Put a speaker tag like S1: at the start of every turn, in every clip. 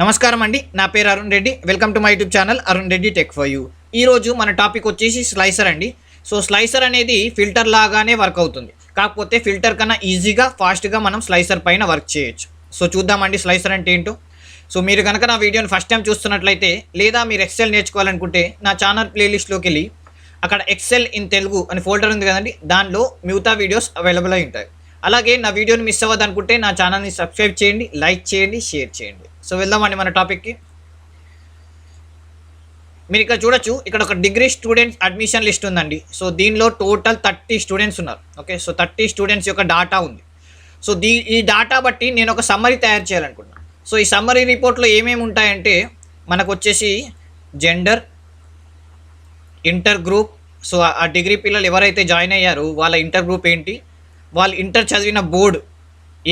S1: నమస్కారం అండి, నా పేరు Arun Reddy. Welcome to my YouTube channel Arun Reddy tech for you. ఈరోజు మన టాపిక్ వచ్చేసి స్లైసర్ అండి. సో స్లైసర్ అనేది ఫిల్టర్ లాగానే వర్క్ అవుతుంది, కాకపోతే ఫిల్టర్ కన్నా ఈజీగా ఫాస్ట్గా మనం స్లైసర్ పైన వర్క్ చేయొచ్చు. సో చూద్దామండి స్లైసర్ అంటే ఏంటో. సో మీరు కనుక నా వీడియోని ఫస్ట్ టైం చూస్తున్నట్లయితే, లేదా మీరు ఎక్సెల్ నేర్చుకోవాలనుకుంటే నా ఛానల్ ప్లేలిస్ట్లోకి వెళ్ళి అక్కడ ఎక్సెల్ ఇన్ తెలుగు అని ఫోల్డర్ ఉంది కదండి, దానిలో మిగతా వీడియోస్ అవైలబుల్ అయి ఉంటాయి. అలాగే నా వీడియోని మిస్ అవ్వదనుకుంటే నా ఛానల్ని సబ్స్క్రైబ్ చేయండి, లైక్ చేయండి, షేర్ చేయండి. సో వెళ్దామండి మన టాపిక్కి. మీరు ఇక్కడ చూడొచ్చు, ఇక్కడ ఒక డిగ్రీ స్టూడెంట్స్ అడ్మిషన్ లిస్ట్ ఉందండి. సో దీనిలో టోటల్ 30 స్టూడెంట్స్ ఉన్నారు. ఓకే, సో 30 స్టూడెంట్స్ యొక్క డాటా ఉంది. సో ఈ డాటా బట్టి నేను ఒక సమ్మరీ తయారు చేయాలనుకుంటున్నాను. సో ఈ సమ్మరీ రిపోర్ట్లో ఏమేమి ఉంటాయంటే, మనకు వచ్చేసి జెండర్, ఇంటర్ గ్రూప్, సో ఆ డిగ్రీ పిల్లలు ఎవరైతే జాయిన్ అయ్యారో వాళ్ళ ఇంటర్ గ్రూప్ ఏంటి, వాళ్ళు ఇంటర్ చదివిన బోర్డు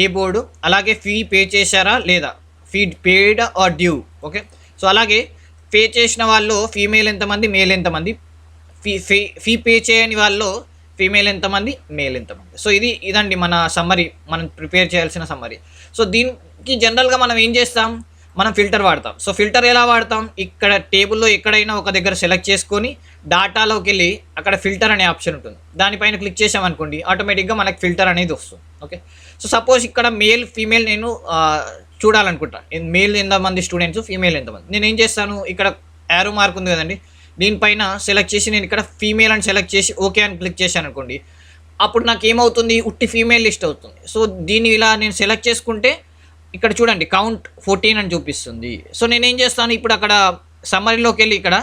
S1: ఏ బోర్డు, అలాగే ఫీ పే చేశారా లేదా, fee paid are due. Okay, so అలాగే పే చేసిన వాళ్ళు ఫీమేల్ ఎంతమంది, మేల్ ఎంతమంది, ఫీ పే చేయని వాళ్ళు ఫీమేల్ ఎంతమంది, మేల్ ఎంతమంది. సో ఇదండి మన సమ్మరీ, మనం ప్రిపేర్ చేయాల్సిన సమ్మరీ. సో దీనికి జనరల్గా మనం ఏం చేస్తాం, మనం ఫిల్టర్ వాడతాం. సో ఫిల్టర్ ఎలా వాడతాం, ఇక్కడ టేబుల్లో ఎక్కడైనా ఒక దగ్గర సెలెక్ట్ చేసుకొని డాటాలోకి వెళ్ళి అక్కడ ఫిల్టర్ అనే ఆప్షన్ ఉంటుంది, దానిపైన క్లిక్ చేసామనుకోండి ఆటోమేటిక్గా మనకి ఫిల్టర్ అనేది వస్తుంది. ఓకే, సో సపోజ్ ఇక్కడ మేల్ ఫీమేల్ నేను చూడాలనుకుంటా, మేల్ ఎంతమంది స్టూడెంట్స్, ఫీమేల్ ఎంతమంది. నేను ఏం చేస్తాను, ఇక్కడ యారో మార్క్ ఉంది కదండి, దీనిపైన సెలెక్ట్ చేసి నేను ఇక్కడ ఫీమేల్ అని సెలెక్ట్ చేసి ఓకే అని క్లిక్ చేశాను అనుకోండి, అప్పుడు నాకు ఏమవుతుంది, ఉట్టి ఫీమేల్ లిస్ట్ అవుతుంది. సో దీన్ని ఇలా నేను సెలెక్ట్ చేసుకుంటే ఇక్కడ చూడండి కౌంట్ 14 అని చూపిస్తుంది. సో నేను ఏం చేస్తాను, ఇప్పుడు అక్కడ సమ్మరీలోకి వెళ్ళి ఇక్కడ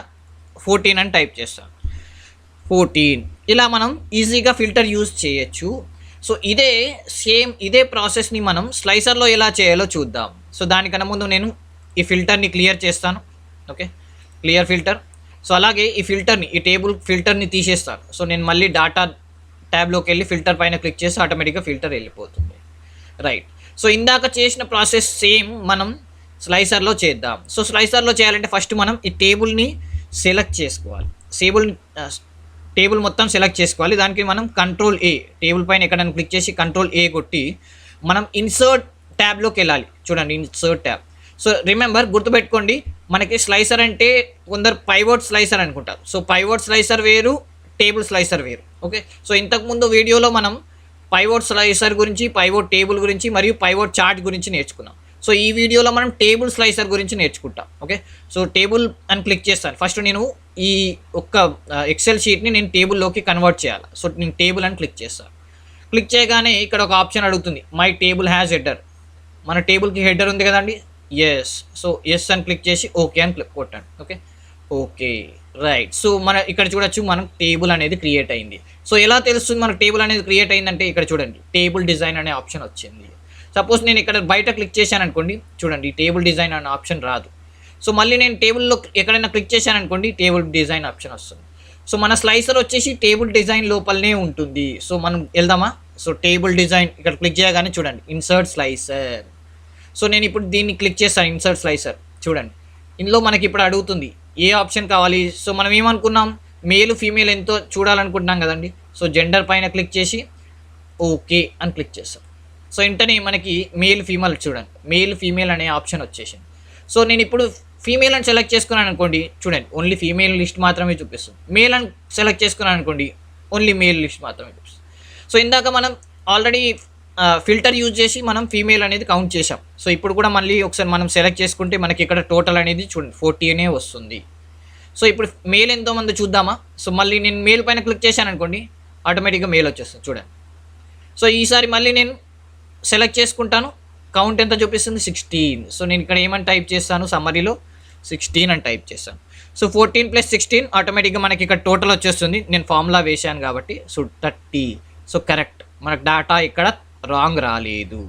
S1: 14 అని టైప్ చేస్తాను, 14. ఇలా మనం ఈజీగా ఫిల్టర్ యూజ్ చేయొచ్చు. సో ఇదే ప్రాసెస్ని మనం స్లైసర్లో ఎలా చేయాలో చూద్దాం. సో దానికన్నా ముందు నేను ఈ ఫిల్టర్ని క్లియర్ చేస్తాను. Okay, clear filter. సో అలాగే ఈ టేబుల్ ఫిల్టర్ని తీసేస్తాను. సో నేను మళ్ళీ డాటా ట్యాబ్లోకి వెళ్ళి ఫిల్టర్ పైన క్లిక్ చేసి ఆటోమేటిక్గా ఫిల్టర్ వెళ్ళిపోతుంది. రైట్, సో ఇందాక చేసిన ప్రాసెస్ సేమ్ మనం స్లైసర్లో చేద్దాం. సో స్లైసర్లో చేయాలంటే ఫస్ట్ మనం ఈ టేబుల్ని సెలెక్ట్ చేసుకోవాలి. టేబుల్ మొత్తం సెలెక్ట్ చేసుకోవాలి. దానికి మనం కంట్రోల్ ఏ, టేబుల్ పైన ఎక్కడైనా క్లిక్ చేసి కంట్రోల్ ఏ కొట్టి మనం ఇన్సర్ట్ ట్యాబ్లోకి వెళ్ళాలి. చూడండి, ఇన్సర్ట్ ట్యాబ్. సో రిమెంబర్, గుర్తుపెట్టుకోండి, మనకి స్లైసర్ అంటే కొందరు పైవోట్ స్లైసర్ అనుకుంటారు. సో పైవోట్ స్లైసర్ వేరు, టేబుల్ స్లైసర్ వేరు. ఓకే, సో ఇంతకుముందు వీడియోలో మనం పైవోట్ స్లైసర్ గురించి, పైవోట్ టేబుల్ గురించి మరియు పైవోట్ చార్ట్ గురించి నేర్చుకున్నాం. సో ఈ వీడియోలో మనం టేబుల్ స్లైసర్ గురించి నేర్చుకుంటాం. ఓకే, సో టేబుల్ అని క్లిక్ చేస్తాను. ఫస్ట్ నేను ఈ ఒక్క ఎక్సెల్ షీట్ని నేను టేబుల్లోకి కన్వర్ట్ చేయాలి. సో నేను టేబుల్ అని క్లిక్ చేస్తాను. క్లిక్ చేయగానే ఇక్కడ ఒక ఆప్షన్ అడుగుతుంది, మై టేబుల్ హ్యాస్ హెడర్. మన టేబుల్కి హెడర్ ఉంది కదండి, ఎస్. సో ఎస్ అని క్లిక్ చేసి ఓకే అని క్లిక్ కొట్టండి. Okay right. సో ఇక్కడ చూడొచ్చు మనం టేబుల్ అనేది క్రియేట్ అయింది. సో ఎలా తెలుస్తుంది మనకు టేబుల్ అనేది క్రియేట్ అయిందంటే, ఇక్కడ చూడండి టేబుల్ డిజైన్ అనే ఆప్షన్ వచ్చింది. సపోజ్ నేను ఇక్కడ బయట క్లిక్ చేశాను అనుకోండి, చూడండి టేబుల్ డిజైన్ అనే ఆప్షన్ రాదు. సో మళ్ళీ నేను టేబుల్లో ఎక్కడైనా క్లిక్ చేశాను అనుకోండి, టేబుల్ డిజైన్ ఆప్షన్ వస్తుంది. సో మన స్లైసర్ వచ్చేసి టేబుల్ డిజైన్ లోపలనే ఉంటుంది. సో మనం వెళ్దామా. సో టేబుల్ డిజైన్ ఇక్కడ క్లిక్ చేయగానే చూడండి ఇన్సర్ట్ స్లైసర్. సో నేను ఇప్పుడు దీన్ని క్లిక్ చేస్తాను, ఇన్సర్ట్ స్లైసర్. చూడండి ఇందులో మనకి ఇప్పుడు అడుగుతుంది ఏ ఆప్షన్ కావాలి. సో మనం ఏమనుకున్నాం, మేల్ ఫీమేల్ ఎంతో చూడాలనుకుంటున్నాం కదండి. సో జెండర్ పైన క్లిక్ చేసి ఓకే అని క్లిక్ చేస్తాం. సో వెంటనే మనకి మేల్ ఫీమేల్ చూడండి, మేల్ ఫీమేల్ అనే ఆప్షన్ వచ్చేసింది. సో నేను ఇప్పుడు ఫీమేల్ అని సెలెక్ట్ చేసుకున్నాను అనుకోండి, చూడండి ఓన్లీ ఫీమేల్ లిస్ట్ మాత్రమే చూపిస్తుంది. మేల్ అని సెలెక్ట్ చేసుకున్నాను అనుకోండి, ఓన్లీ మేల్ లిస్ట్ మాత్రమే చూపిస్తుంది. సో ఇందాక మనం ఆల్రెడీ ఫిల్టర్ యూజ్ చేసి మనం ఫీమేల్ అనేది కౌంట్ చేసాం. సో ఇప్పుడు కూడా మళ్ళీ ఒకసారి మనం సెలెక్ట్ చేసుకుంటే మనకి ఇక్కడ టోటల్ అనేది చూడండి 40 అనే వస్తుంది. సో ఇప్పుడు మేల్ ఎంతోమంది చూద్దామా. సో మళ్ళీ నేను మేల్ పైన క్లిక్ చేశాను అనుకోండి, ఆటోమేటిక్గా మేల్ వచ్చేస్తుంది చూడండి. సో ఈసారి మళ్ళీ నేను సెలెక్ట్ చేసుకుంటాను, కౌంట్ ఎంత చూపిస్తుంది 16. సో నేను ఇక్కడ ఏమని టైప్ చేస్తాను, సమ్మరీలో 16 అని టైప్ చేస్తాను. సో 14 + 16 ఆటోమేటిక్గా మనకి ఇక్కడ టోటల్ వచ్చేస్తుంది. నేను ఫార్ములా వేసాను కాబట్టి. సో 30. సో కరెక్ట్, మనకు డాటా ఇక్కడ రాంగ్ రాలేదు.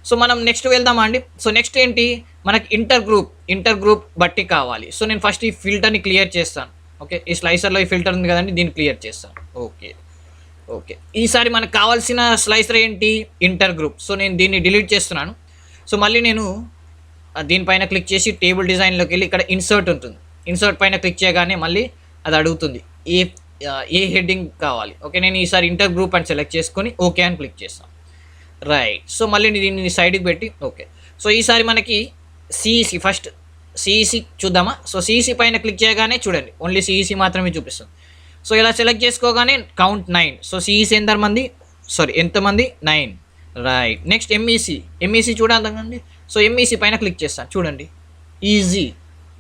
S1: సో మనం నెక్స్ట్ వెళ్దామా అండి. సో నెక్స్ట్ ఏంటి, మనకి ఇంటర్ గ్రూప్ బట్టి కావాలి. సో నేను ఫస్ట్ ఈ ఫిల్టర్ని క్లియర్ చేస్తాను. ఓకే, ఈ స్లైసర్లో ఈ ఫిల్టర్ ఉంది కదండి, దీన్ని క్లియర్ చేస్తాను. ఓకే ఈసారి మనకు కావాల్సిన స్లైసర్ ఏంటి, ఇంటర్ గ్రూప్. సో నేను దీన్ని డిలీట్ చేస్తున్నాను. సో మళ్ళీ నేను దీనిపైన క్లిక్ చేసి టేబుల్ డిజైన్లోకి వెళ్ళి ఇక్కడ ఇన్సర్ట్ ఉంటుంది. ఇన్సర్ట్ పైన క్లిక్ చేయగానే మళ్ళీ అది అడుగుతుంది ఏ హెడ్డింగ్ కావాలి. ఓకే, నేను ఈసారి ఇంటర్ గ్రూప్ అని సెలెక్ట్ చేసుకొని ఓకే అని క్లిక్ చేస్తాను. రైట్, సో మళ్ళీ దీన్ని సైడ్కి పెట్టి ఓకే. సో ఈసారి మనకి సిఈసి ఫస్ట్ సిఈసి చూద్దామా. సో సిఈసి పైన క్లిక్ చేయగానే చూడండి ఓన్లీ సిఈసి మాత్రమే చూపిస్తుంది. సో ఇలా సెలెక్ట్ చేసుకోగానే కౌంట్ 9. సో సిఈసి ఎంతమంది 9. రైట్. నెక్స్ట్ ఎంఈసి చూడాలండి. సో ఎంఈసి పైన క్లిక్ చేస్తాను చూడండి, ఈజీ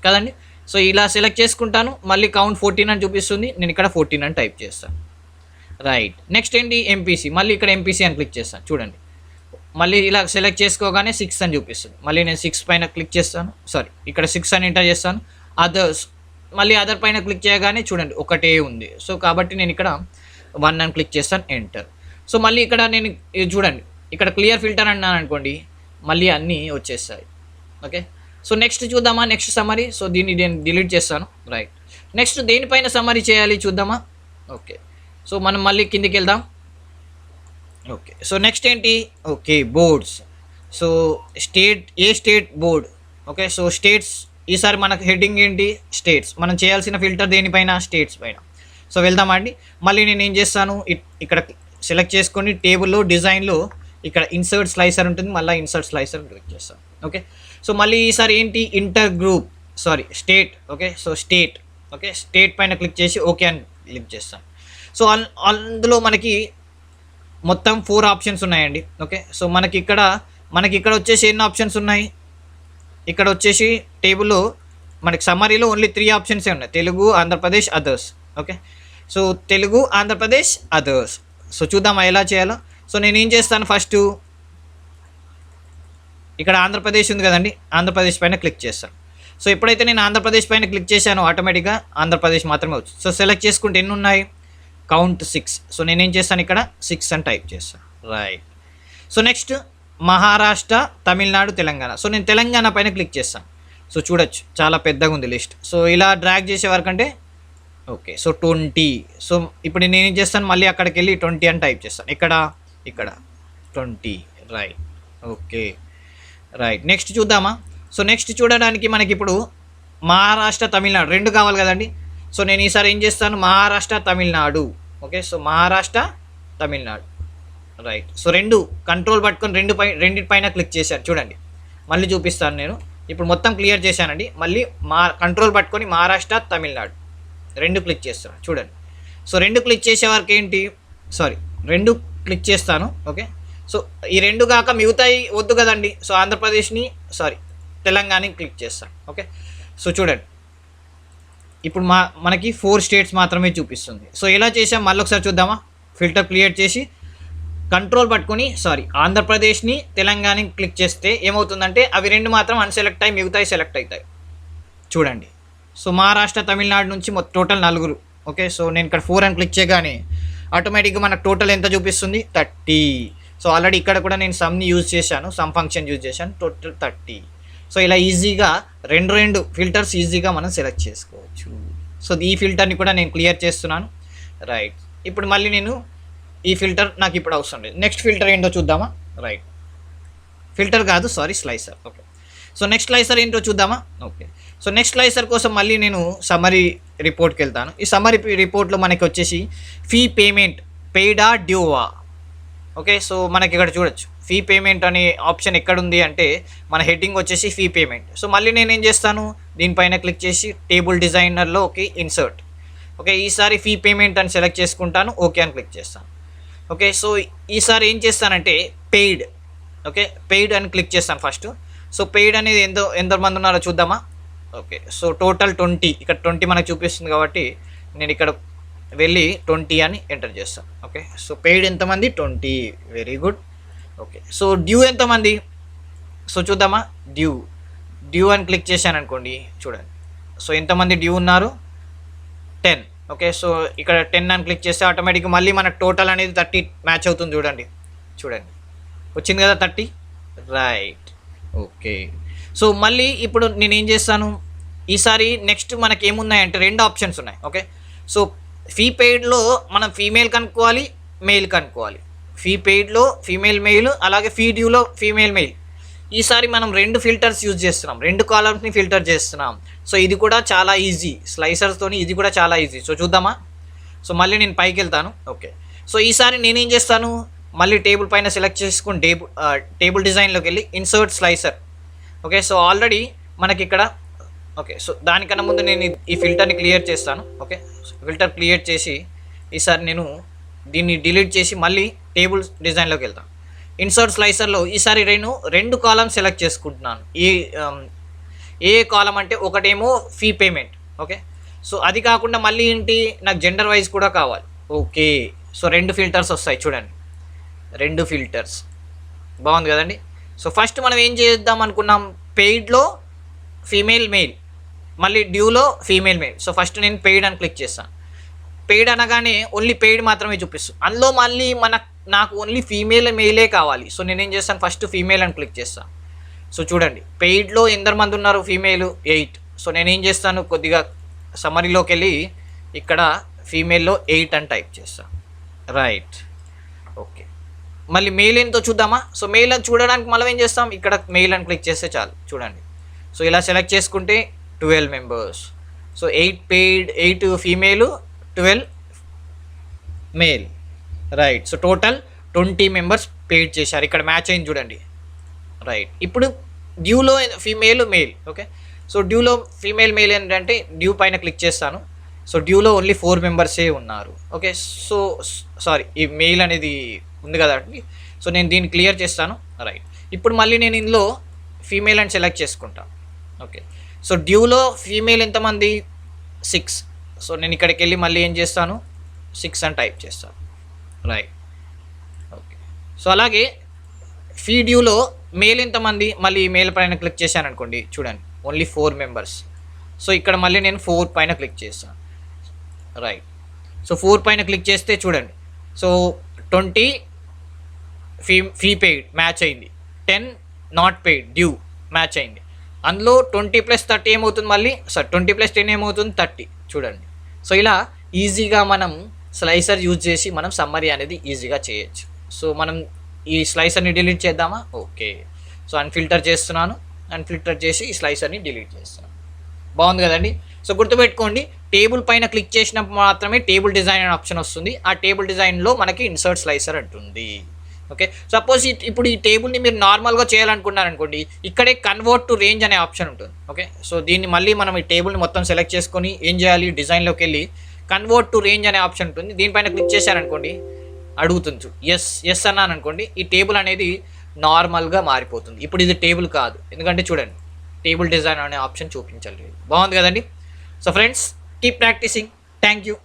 S1: కదండి. సో ఇలా సెలెక్ట్ చేసుకుంటాను, మళ్ళీ కౌంట్ 14 అని చూపిస్తుంది, నేను ఇక్కడ 14 అని టైప్ చేస్తాను. రైట్. నెక్స్ట్ ఏంటి ఎంపీసీ, మళ్ళీ ఇక్కడ ఎంపీసీ అని క్లిక్ చేస్తాను చూడండి, మళ్ళీ ఇలా సెలెక్ట్ చేసుకోగానే 6 అని చూపిస్తుంది, మళ్ళీ నేను 6 పైన క్లిక్ చేస్తాను, ఇక్కడ 6 అని ఎంటర్ చేస్తాను. అదర్స్, మళ్ళీ అదర్ పైన క్లిక్ చేయగానే చూడండి ఒకటే ఉంది, సో కాబట్టి నేను ఇక్కడ 1 అని క్లిక్ చేస్తాను, ఎంటర్. సో మళ్ళీ ఇక్కడ నేను చూడండి ఇక్కడ క్లియర్ ఫిల్టర్ అన్నాను అనుకోండి, మళ్ళీ అన్నీ వచ్చేస్తాయి. ఓకే. సో నెక్స్ట్ చూద్దామా, నెక్స్ట్ సమ్మరీ. సో దీన్ని నేను డిలీట్ చేస్తాను. రైట్. నెక్స్ట్ దేనిపైన సమ్మరీ చేయాలి చూద్దామా. ఓకే. సో మనం మళ్ళీ కిందికి వెళ్దాం. ఓకే. సో నెక్స్ట్ ఏంటి, okay boards. So state board. Okay. So states, ఈసారి మనకు హెడ్డింగ్ ఏంటి, స్టేట్స్. మనం చేయాల్సిన ఫిల్టర్ దేనిపైన, స్టేట్స్ పైన. సో వెళ్దామండి. మళ్ళీ నేను ఏం చేస్తాను, ఇక్కడ సెలెక్ట్ చేసుకొని టేబుల్లో డిజైన్లో ఇక్కడ ఇన్సర్ట్ స్లైసర్ ఉంటుంది, మళ్ళీ ఇన్సర్ట్ స్లైసర్ క్లిక్ చేస్తాను. ఓకే. సో మళ్ళీ ఈసారి ఏంటి, స్టేట్. ఓకే. సో స్టేట్ పైన క్లిక్ చేసి ఓకే అని క్లిక్ చేస్తాను. సో అందులో మనకి మొత్తం 4 ఆప్షన్స్ ఉన్నాయండి. ఓకే. సో మనకి ఇక్కడ వచ్చేసి ఎన్ని ఆప్షన్స్ ఉన్నాయి, ఇక్కడ వచ్చేసి టేబుల్లో మనకి సమ్మరీలో ఓన్లీ 3 ఆప్షన్సే ఉన్నాయి, Telugu, Andhra Pradesh, others. Okay. So Telugu, Andhra Pradesh, others. So చూద్దామా ఎలా చేయాలో. సో నేను ఏం చేస్తాను, ఫస్ట్ ఇక్కడ ఆంధ్రప్రదేశ్ ఉంది కదండి, ఆంధ్రప్రదేశ్ పైన క్లిక్ చేస్తాను. సో ఎప్పుడైతే నేను ఆంధ్రప్రదేశ్ పైన క్లిక్ చేశానో ఆటోమేటిక్గా ఆంధ్రప్రదేశ్ మాత్రమే వచ్చు. సో సెలెక్ట్ చేసుకుంటే ఎన్ని ఉన్నాయి, కౌంట్ 6. సో నేనేం చేస్తాను, ఇక్కడ 6 అని టైప్ చేస్తాను. Right. So next Maharashtra, Tamil Nadu, Telangana. So నేను తెలంగాణ పైన క్లిక్ చేస్తాను. సో చూడొచ్చు చాలా పెద్దగా ఉంది లిస్ట్. సో ఇలా డ్రాగ్ చేసే వరకంటే ఓకే. సో 20. సో ఇప్పుడు నేను ఏం చేస్తాను, మళ్ళీ అక్కడికి వెళ్ళి 20 అని టైప్ చేస్తాను, ఇక్కడ 20. రైట్. ఓకే. రైట్. నెక్స్ట్ చూద్దామా. సో నెక్స్ట్ చూడడానికి మనకి ఇప్పుడు మహారాష్ట్ర, తమిళనాడు 2 కావాలి కదండి. సో నేను ఈసారి ఏం చేస్తాను, Maharashtra, Tamil Nadu. Okay. So Maharashtra, Tamil Nadu. Right. So 2 control పట్టుకొని రెండింటిపైన క్లిక్ చేశాను చూడండి, మళ్ళీ చూపిస్తాను నేను. ఇప్పుడు మొత్తం క్లియర్ చేశానండి, మళ్ళీ కంట్రోల్ పట్టుకొని మహారాష్ట్ర, తమిళనాడు 2 క్లిక్ చేస్తాను చూడండి. సో 2 క్లిక్ చేసే వరకు ఏంటి, 2 క్లిక్ చేస్తాను. ఓకే. సో ఈ 2 కాక మిగతాయి వద్దు కదండి. సో ఆంధ్రప్రదేశ్ని తెలంగాణని క్లిక్ చేస్తాను. ఓకే. సో చూడండి ఇప్పుడు మనకి 4 స్టేట్స్ మాత్రమే చూపిస్తుంది. సో ఎలా చేసాం మళ్ళీ ఒకసారి చూద్దామా. ఫిల్టర్ క్లియర్ చేసి కంట్రోల్ పట్టుకొని ఆంధ్రప్రదేశ్ని, తెలంగాణని క్లిక్ చేస్తే ఏమవుతుందంటే అవి 2 మాత్రం అన్సెలెక్ట్ అయ్యి మిగతాయి సెలెక్ట్ అవుతాయి చూడండి. సో మహారాష్ట్ర, తమిళనాడు నుంచి టోటల్ 4. ఓకే. సో నేను ఇక్కడ 4 అని క్లిక్ చేయగానే ఆటోమేటిక్గా మనకు టోటల్ ఎంత చూపిస్తుంది, 30. సో ఆల్రెడీ ఇక్కడ కూడా నేను సమ్ని యూజ్ చేశాను, సమ్ ఫంక్షన్ యూజ్ చేశాను, టోటల్ 30. సో ఇలా ఈజీగా రెండు ఫిల్టర్స్ ఈజీగా మనం సెలెక్ట్ చేసుకోవచ్చు. సో ఈ ఫిల్టర్ని కూడా నేను క్లియర్ చేస్తున్నాను. రైట్. ఇప్పుడు మళ్ళీ నేను ఈ ఫిల్టర్ నాకు ఇప్పుడు అవసరం లేదు. నెక్స్ట్ ఫిల్టర్ ఏంటో చూద్దామా. రైట్. ఫిల్టర్ కాదు, slicer. Okay. So next slicer ఏంటో చూద్దామా. ఓకే. సో నెక్స్ట్ స్లైసర్ కోసం మళ్ళీ నేను సమ్మరీ రిపోర్ట్కి వెళ్తాను. ఈ సమ్మరీ రిపోర్ట్లో మనకి వచ్చేసి ఫీ పేమెంట్ పెయిడా డ్యూవా. ఓకే. సో మనకి ఇక్కడ చూడొచ్చు ఫీ పేమెంట్ అనే ఆప్షన్ ఎక్కడుంది అంటే మన హెడ్డింగ్ వచ్చేసి ఫీ పేమెంట్. సో మళ్ళీ నేను ఏం చేస్తాను, దీనిపైన క్లిక్ చేసి టేబుల్ డిజైనర్లో ఓకే ఇన్సర్ట్. ఓకే. ఈసారి ఫీ పేమెంట్ అని సెలెక్ట్ చేసుకుంటాను, ఓకే అని క్లిక్ చేస్తాను. ఓకే. సో ఈసారి ఏం చేస్తానంటే పెయిడ్. ఓకే. పెయిడ్ అని క్లిక్ చేస్తాను ఫస్ట్. సో పెయిడ్ అనేది ఎంతమంది ఉన్నారో చూద్దామా. ఓకే. సో టోటల్ 20, ఇక్కడ 20 మనకు చూపిస్తుంది కాబట్టి నేను ఇక్కడ వెళ్ళి 20 అని ఎంటర్ చేస్తాను. ఓకే. సో పెయిడ్ ఎంతమంది, 20. Very good. Okay. So due ఎంతమంది, సో చూద్దామా. డ్యూ అని క్లిక్ చేశాను అనుకోండి, చూడండి. సో ఎంతమంది డ్యూ ఉన్నారు, 10. ఓకే. సో ఇక్కడ 10 అని క్లిక్ చేస్తే ఆటోమేటిక్గా మళ్ళీ మనకు టోటల్ అనేది 30 మ్యాచ్ అవుతుంది చూడండి. వచ్చింది కదా 30. రైట్. ఓకే. సో మళ్ళీ ఇప్పుడు నేను ఏం చేస్తాను, ఈసారి నెక్స్ట్ మనకి ఏమున్నాయంటే 2 ఆప్షన్స్ ఉన్నాయి. ఓకే. సో ఫీ పెయిడ్లో మనం ఫీమేల్ కనుక్కోవాలి, మెయిల్ కనుక్కోవాలి. ఫీ పెయిడ్లో ఫీమేల్ మెయిల్, అలాగే ఫీ డ్యూలో ఫీమేల్ మెయిల్. ఈసారి మనం 2 ఫిల్టర్స్ యూజ్ చేస్తున్నాం, 2 కాలమ్స్ని ఫిల్టర్ చేస్తున్నాం. సో ఇది కూడా చాలా ఈజీ, స్లైసర్స్తోని ఇది కూడా చాలా ఈజీ. సో చూద్దామా. సో మళ్ళీ నేను పైకి వెళ్తాను. ఓకే. సో ఈసారి నేనేం చేస్తాను, మళ్ళీ టేబుల్ పైన సెలెక్ట్ చేసుకుని టేబుల్ డిజైన్లోకి వెళ్ళి insert slicer. Okay, so already మనకి ఇక్కడ ఓకే, సో దానికన్నా ముందు నేను ఈ ఫిల్టర్ని క్లియర్ చేస్తాను. ఓకే, ఫిల్టర్ క్లియర్ చేసి ఈసారి నేను దీన్ని డిలీట్ చేసి మళ్ళీ టేబుల్ డిజైన్లోకి వెళ్తాను. ఇన్సర్ట్ స్లైసర్లో ఈసారి నేను 2 కాలమ్స్ సెలెక్ట్ చేసుకుంటున్నాను. ఏ కాలం అంటే ఒకటేమో ఫీ పేమెంట్. ఓకే, సో అది కాకుండా మళ్ళీ ఏంటి, నాకు జెండర్ వైజ్ కూడా కావాలి. ఓకే, సో 2 ఫిల్టర్స్ వస్తాయి చూడండి, 2 ఫిల్టర్స్. బాగుంది కదండి. సో ఫస్ట్ మనం ఏం చేద్దాం అనుకున్నాం, పెయిడ్లో ఫీమేల్ మెయిల్, మళ్ళీ డ్యూలో ఫీమేల్ మెయిల్. సో ఫస్ట్ నేను పెయిడ్ అని క్లిక్ చేస్తాను. పెయిడ్ అనగానే ఓన్లీ పెయిడ్ మాత్రమే చూపిస్తుంది. అందులో మళ్ళీ నాకు ఓన్లీ ఫీమేల్ మెయిలే కావాలి. సో నేనేం చేస్తాను, ఫస్ట్ ఫీమేల్ అని క్లిక్ చేస్తాను. సో చూడండి, పెయిడ్లో ఎంతమంది ఉన్నారు, ఫీమేల్ 8. సో నేనేం చేస్తాను, కొద్దిగా సమరీలోకి వెళ్ళి ఇక్కడ ఫీమేల్లో 8 అని టైప్ చేస్తాను. Right, okay. మళ్ళీ మెయిల్ ఎంతో చూద్దామా. సో మెయిల్ అని చూడడానికి మళ్ళీ ఏం చేస్తాం, ఇక్కడ మెయిల్ అని క్లిక్ చేస్తే చాలు. చూడండి, సో ఇలా సెలెక్ట్ చేసుకుంటే 12 members. So 8 paid, 8 female, 12 male. Right, so total 20 members paid చేశారు. ఇక్కడ మ్యాచ్ అయింది చూడండి. రైట్, ఇప్పుడు డ్యూలో ఫీమేల్ మేల్. ఓకే, సో డ్యూలో ఫీమేల్ మేల్ ఏంటంటే డ్యూ పైన క్లిక్ చేస్తాను. సో డ్యూలో ఓన్లీ 4 మెంబర్సే ఉన్నారు. ఓకే, సో సారీ, ఈ మెయిల్ అనేది ఉంది కదా అండి. సో నేను దీన్ని క్లియర్ చేస్తాను. రైట్, ఇప్పుడు మళ్ళీ నేను ఇందులో ఫీమేల్ అని సెలెక్ట్ చేసుకుంటాను. ఓకే, సో డ్యూలో ఫీమేల్ ఎంతమంది, 6. సో నేను ఇక్కడికి వెళ్ళి మళ్ళీ ఏం చేస్తాను, 6 అని టైప్ చేస్తాను. Right, okay. సో అలాగే ఫీ డ్యూలో మేల్ ఎంతమంది, మళ్ళీ మేల్ పైన క్లిక్ చేశాను అనుకోండి, చూడండి ఓన్లీ 4 మెంబర్స్. సో ఇక్కడ మళ్ళీ నేను 4 పైన క్లిక్ చేస్తాను. రైట్, సో 4 పైన క్లిక్ చేస్తే చూడండి, సో 20 ఫీ పెయిడ్ మ్యాచ్ అయింది, 10 నాట్ పెయిడ్ డ్యూ మ్యాచ్ అయింది. అందులో 20 + 30 ఏమవుతుంది, మళ్ళీ 20 + 10 ఏమవుతుంది, 30. చూడండి, సో ఇలా ఈజీగా మనం స్లైసర్ యూజ్ చేసి మనం సమ్మరీ అనేది ఈజీగా చేయొచ్చు. సో మనం ఈ స్లైసర్ని డిలీట్ చేద్దామా. ఓకే, సో అన్ఫిల్టర్ చేస్తున్నాను, అన్ఫిల్టర్ చేసి ఈ స్లైసర్ని డిలీట్ చేస్తున్నాను. బాగుంది కదండి. సో గుర్తుపెట్టుకోండి, టేబుల్ పైన క్లిక్ చేసినప్పుడు మాత్రమే టేబుల్ డిజైన్ అనే ఆప్షన్ వస్తుంది. ఆ టేబుల్ డిజైన్లో మనకి ఇన్సర్ట్ స్లైసర్ అంటుంది. ఓకే, సపోజ్ ఇప్పుడు ఈ టేబుల్ని మీరు నార్మల్గా చేయాలనుకున్నారు అనుకోండి, ఇక్కడే కన్వర్ట్ టు రేంజ్ అనే ఆప్షన్ ఉంటుంది. ఓకే, సో దీన్ని మళ్ళీ మనం ఈ టేబుల్ని మొత్తం సెలెక్ట్ చేసుకొని ఏం చేయాలి, డిజైన్లోకి వెళ్ళి కన్వర్ట్ టు రేంజ్ అనే ఆప్షన్ ఉంటుంది. దీనిపైన క్లిక్ చేశారనుకోండి, అడుగుతుంది ఎస్ అన్నాను అనుకోండి, ఈ టేబుల్ అనేది నార్మల్గా మారిపోతుంది. ఇప్పుడు ఇది టేబుల్ కాదు, ఎందుకంటే చూడండి టేబుల్ డిజైన్ అనే ఆప్షన్ చూపించలేదు. బాగుంది కదండి. So friends, keep practising. Thank you.